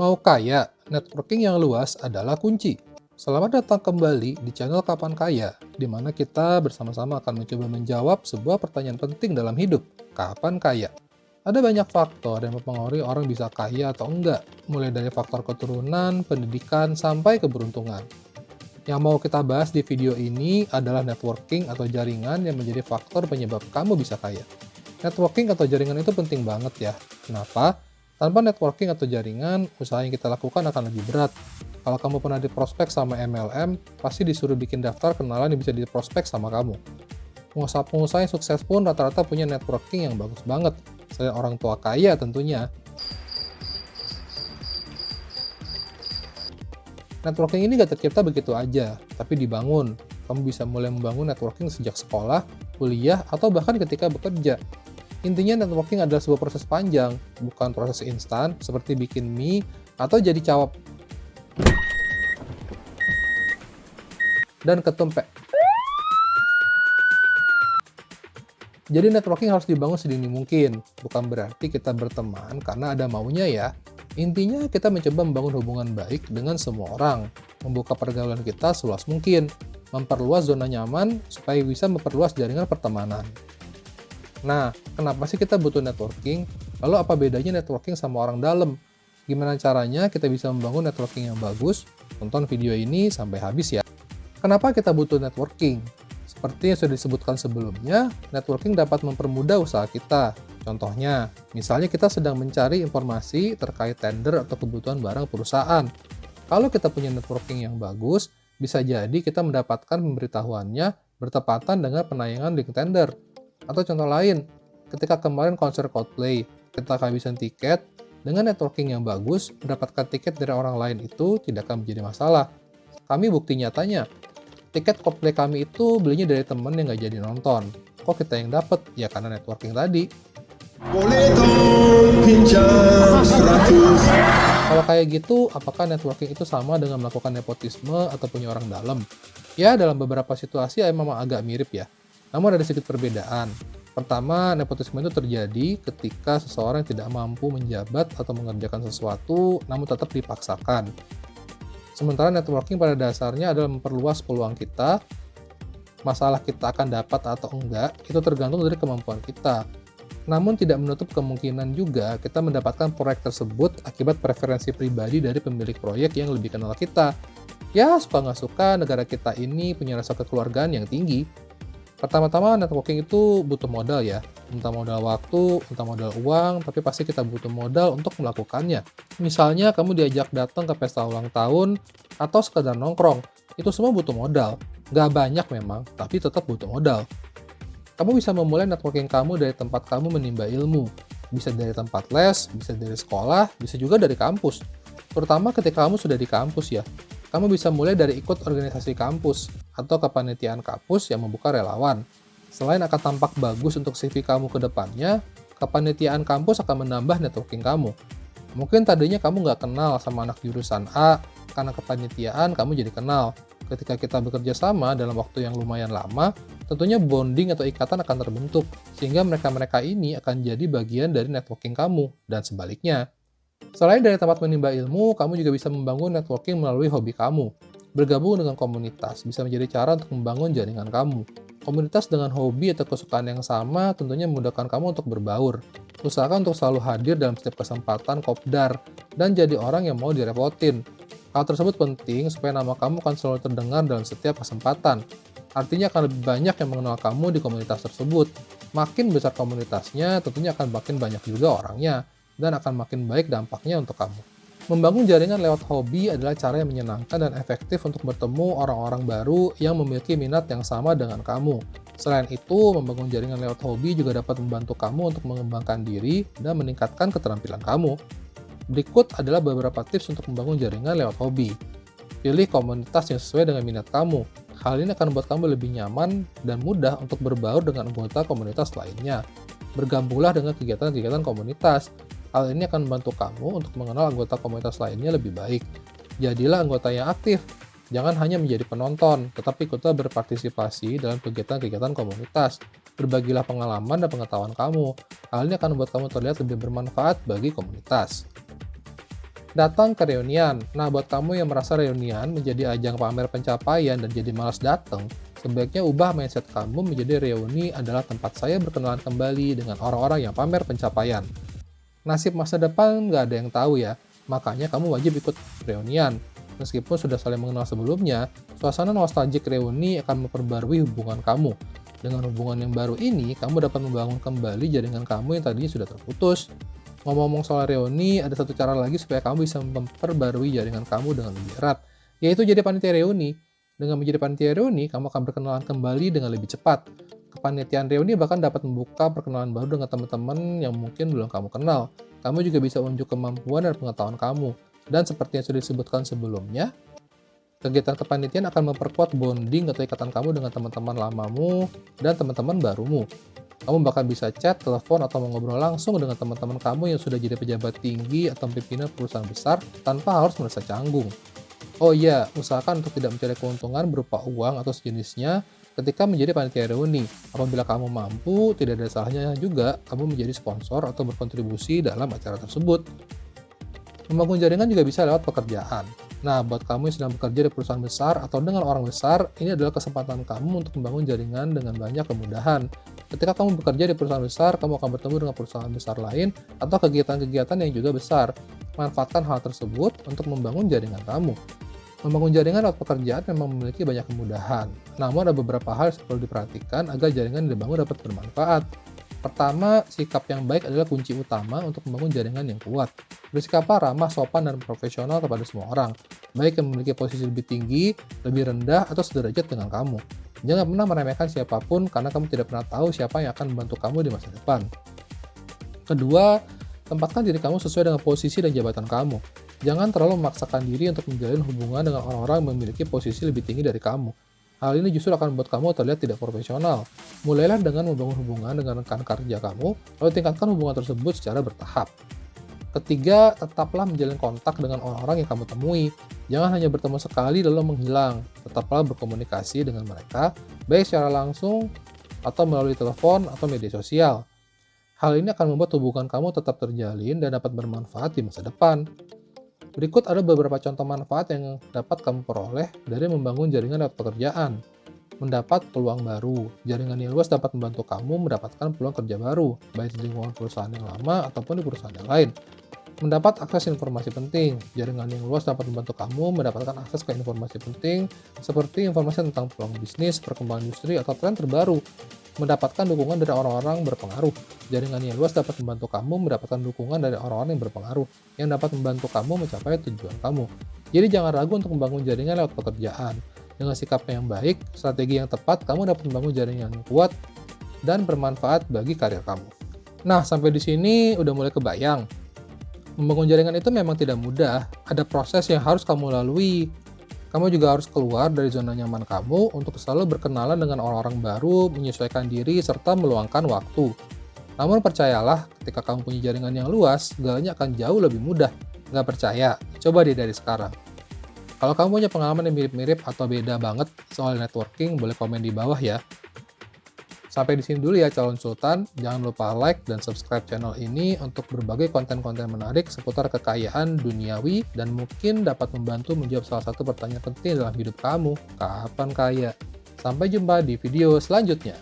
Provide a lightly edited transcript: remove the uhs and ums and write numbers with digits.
Mau kaya, networking yang luas adalah kunci. Selamat datang kembali di channel Kapan Kaya, di mana kita bersama-sama akan mencoba menjawab sebuah pertanyaan penting dalam hidup. Kapan kaya? Ada banyak faktor yang mempengaruhi orang bisa kaya atau enggak, mulai dari faktor keturunan, pendidikan, sampai keberuntungan. Yang mau kita bahas di video ini adalah networking atau jaringan yang menjadi faktor penyebab kamu bisa kaya. Networking atau jaringan itu penting banget ya. Kenapa? Tanpa networking atau jaringan, usaha yang kita lakukan akan lebih berat. Kalau kamu pernah diprospek sama MLM, pasti disuruh bikin daftar kenalan yang bisa diprospek sama kamu. Pengusaha-pengusaha yang sukses pun rata-rata punya networking yang bagus banget. Selain orang tua kaya tentunya. Networking ini gak tercipta begitu aja, tapi dibangun. Kamu bisa mulai membangun networking sejak sekolah, kuliah, atau bahkan ketika bekerja. Intinya networking adalah sebuah proses panjang, bukan proses instan seperti bikin mie atau jadi cawap dan ketumpe. Jadi networking harus dibangun sedini mungkin, bukan berarti kita berteman karena ada maunya ya. Intinya kita mencoba membangun hubungan baik dengan semua orang, membuka pergaulan kita seluas mungkin, memperluas zona nyaman supaya bisa memperluas jaringan pertemanan. Nah, kenapa sih kita butuh networking? Lalu apa bedanya networking sama orang dalam? Gimana caranya kita bisa membangun networking yang bagus? Tonton video ini sampai habis ya. Kenapa kita butuh networking? Seperti yang sudah disebutkan sebelumnya, networking dapat mempermudah usaha kita. Contohnya, misalnya kita sedang mencari informasi terkait tender atau kebutuhan barang perusahaan. Kalau kita punya networking yang bagus, bisa jadi kita mendapatkan pemberitahuannya bertepatan dengan penayangan link tender. Atau contoh lain, ketika kemarin konser Coldplay, kita kehabisan tiket, dengan networking yang bagus, mendapatkan tiket dari orang lain itu tidak akan menjadi masalah. Kami bukti nyatanya, tiket Coldplay kami itu belinya dari temen yang nggak jadi nonton. Kok kita yang dapat? Ya karena networking tadi. Boleh dong pinjam 100. Kalau kayak gitu, apakah networking itu sama dengan melakukan nepotisme atau punya orang dalam? Ya, dalam beberapa situasi memang agak mirip ya. Namun ada sedikit perbedaan. Pertama, nepotisme itu terjadi ketika seseorang tidak mampu menjabat atau mengerjakan sesuatu, namun tetap dipaksakan. Sementara networking pada dasarnya adalah memperluas peluang kita. Masalah kita akan dapat atau enggak, itu tergantung dari kemampuan kita. Namun tidak menutup kemungkinan juga kita mendapatkan proyek tersebut akibat preferensi pribadi dari pemilik proyek yang lebih kenal kita. Ya, suka nggak suka, negara kita ini punya rasa kekeluargaan yang tinggi. Pertama-tama, networking itu butuh modal ya. Entah modal waktu, entah modal uang, tapi pasti kita butuh modal untuk melakukannya. Misalnya, kamu diajak datang ke pesta ulang tahun, atau sekedar nongkrong. Itu semua butuh modal. Nggak banyak memang, tapi tetap butuh modal. Kamu bisa memulai networking kamu dari tempat kamu menimba ilmu. Bisa dari tempat les, bisa dari sekolah, bisa juga dari kampus. Terutama ketika kamu sudah di kampus ya. Kamu bisa mulai dari ikut organisasi kampus atau kepanitiaan kampus yang membuka relawan. Selain akan tampak bagus untuk CV kamu ke depannya, kepanitiaan kampus akan menambah networking kamu. Mungkin tadinya kamu nggak kenal sama anak jurusan A, karena kepanitiaan kamu jadi kenal. Ketika kita bekerja sama dalam waktu yang lumayan lama, tentunya bonding atau ikatan akan terbentuk, sehingga mereka-mereka ini akan jadi bagian dari networking kamu, dan sebaliknya. Selain dari tempat menimba ilmu, kamu juga bisa membangun networking melalui hobi kamu. Bergabung dengan komunitas bisa menjadi cara untuk membangun jaringan kamu. Komunitas dengan hobi atau kesukaan yang sama tentunya memudahkan kamu untuk berbaur. Usahakan untuk selalu hadir dalam setiap kesempatan kopdar, dan jadi orang yang mau direpotin. Hal tersebut penting supaya nama kamu akan selalu terdengar dalam setiap kesempatan. Artinya akan lebih banyak yang mengenal kamu di komunitas tersebut. Makin besar komunitasnya, tentunya akan makin banyak juga orangnya, dan akan makin baik dampaknya untuk kamu. Membangun jaringan lewat hobi adalah cara yang menyenangkan dan efektif untuk bertemu orang-orang baru yang memiliki minat yang sama dengan kamu. Selain itu, membangun jaringan lewat hobi juga dapat membantu kamu untuk mengembangkan diri dan meningkatkan keterampilan kamu. Berikut adalah beberapa tips untuk membangun jaringan lewat hobi. Pilih komunitas yang sesuai dengan minat kamu. Hal ini akan membuat kamu lebih nyaman dan mudah untuk berbaur dengan anggota komunitas lainnya. Bergabunglah dengan kegiatan-kegiatan komunitas. Hal ini akan membantu kamu untuk mengenal anggota komunitas lainnya lebih baik. Jadilah anggota yang aktif. Jangan hanya menjadi penonton, tetapi ikutlah berpartisipasi dalam kegiatan-kegiatan komunitas. Berbagilah pengalaman dan pengetahuan kamu. Hal ini akan membuat kamu terlihat lebih bermanfaat bagi komunitas. Datang ke reunian. Nah, buat kamu yang merasa reunian menjadi ajang pamer pencapaian dan jadi malas datang, sebaiknya ubah mindset kamu menjadi reuni adalah tempat saya berkenalan kembali dengan orang-orang yang pamer pencapaian. Nasib masa depan nggak ada yang tahu ya, makanya kamu wajib ikut reunian. Meskipun sudah saling mengenal sebelumnya, suasana nostalgia reuni akan memperbarui hubungan kamu. Dengan hubungan yang baru ini, kamu dapat membangun kembali jaringan kamu yang tadinya sudah terputus. Ngomong-ngomong soal reuni, ada satu cara lagi supaya kamu bisa memperbarui jaringan kamu dengan lebih erat, yaitu jadi panitia reuni. Dengan menjadi panitia reuni, kamu akan berkenalan kembali dengan lebih cepat. Kepanitiaan reuni bahkan dapat membuka perkenalan baru dengan teman-teman yang mungkin belum kamu kenal. Kamu juga bisa unjuk kemampuan dan pengetahuan kamu. Dan seperti yang sudah disebutkan sebelumnya, kegiatan kepanitiaan akan memperkuat bonding atau ikatan kamu dengan teman-teman lamamu dan teman-teman barumu. Kamu bakal bisa chat, telepon, atau mengobrol langsung dengan teman-teman kamu yang sudah jadi pejabat tinggi atau pimpinan perusahaan besar tanpa harus merasa canggung. Oh iya, usahakan untuk tidak mencari keuntungan berupa uang atau sejenisnya ketika menjadi panitia reuni. Apabila kamu mampu, tidak ada salahnya juga kamu menjadi sponsor atau berkontribusi dalam acara tersebut. Membangun jaringan juga bisa lewat pekerjaan. Nah, buat kamu yang sedang bekerja di perusahaan besar atau dengan orang besar, ini adalah kesempatan kamu untuk membangun jaringan dengan banyak kemudahan. Ketika kamu bekerja di perusahaan besar, kamu akan bertemu dengan perusahaan besar lain atau kegiatan-kegiatan yang juga besar. Manfaatkan hal tersebut untuk membangun jaringan kamu. Membangun jaringan lewat pekerjaan memang memiliki banyak kemudahan. Namun ada beberapa hal yang perlu diperhatikan agar jaringan yang dibangun dapat bermanfaat. Pertama, sikap yang baik adalah kunci utama untuk membangun jaringan yang kuat. Bersikaplah ramah, sopan, dan profesional kepada semua orang, baik yang memiliki posisi lebih tinggi, lebih rendah, atau sederajat dengan kamu. Jangan pernah meremehkan siapapun karena kamu tidak pernah tahu siapa yang akan membantu kamu di masa depan. Kedua, tempatkan diri kamu sesuai dengan posisi dan jabatan kamu. Jangan terlalu memaksakan diri untuk menjalin hubungan dengan orang-orang yang memiliki posisi lebih tinggi dari kamu. Hal ini justru akan membuat kamu terlihat tidak profesional. Mulailah dengan membangun hubungan dengan rekan kerja kamu, lalu tingkatkan hubungan tersebut secara bertahap. Ketiga, tetaplah menjalin kontak dengan orang-orang yang kamu temui. Jangan hanya bertemu sekali lalu menghilang. Tetaplah berkomunikasi dengan mereka, baik secara langsung atau melalui telepon atau media sosial. Hal ini akan membuat hubungan kamu tetap terjalin dan dapat bermanfaat di masa depan. Berikut ada beberapa contoh manfaat yang dapat kamu peroleh dari membangun jaringan lewat pekerjaan. Mendapat peluang baru. Jaringan yang luas dapat membantu kamu mendapatkan peluang kerja baru, baik di lingkungan perusahaan yang lama ataupun di perusahaan yang lain. Mendapat akses informasi penting. Jaringan yang luas dapat membantu kamu mendapatkan akses ke informasi penting, seperti informasi tentang peluang bisnis, perkembangan industri, atau tren terbaru. Mendapatkan dukungan dari orang-orang berpengaruh. Jaringan yang luas dapat membantu kamu mendapatkan dukungan dari orang-orang yang berpengaruh, yang dapat membantu kamu mencapai tujuan kamu. Jadi jangan ragu untuk membangun jaringan lewat pekerjaan. Dengan sikap yang baik, strategi yang tepat, kamu dapat membangun jaringan yang kuat dan bermanfaat bagi karir kamu. Nah, sampai di sini udah mulai kebayang. Membangun jaringan itu memang tidak mudah, ada proses yang harus kamu lalui. Kamu juga harus keluar dari zona nyaman kamu untuk selalu berkenalan dengan orang-orang baru, menyesuaikan diri, serta meluangkan waktu. Namun percayalah, ketika kamu punya jaringan yang luas, segalanya akan jauh lebih mudah. Nggak percaya? Coba deh dari sekarang. Kalau kamu punya pengalaman yang mirip-mirip atau beda banget soal networking, boleh komen di bawah ya. Sampai di sini dulu ya calon sultan. Jangan lupa like dan subscribe channel ini untuk berbagai konten-konten menarik seputar kekayaan duniawi dan mungkin dapat membantu menjawab salah satu pertanyaan penting dalam hidup kamu. Kapan kaya? Sampai jumpa di video selanjutnya.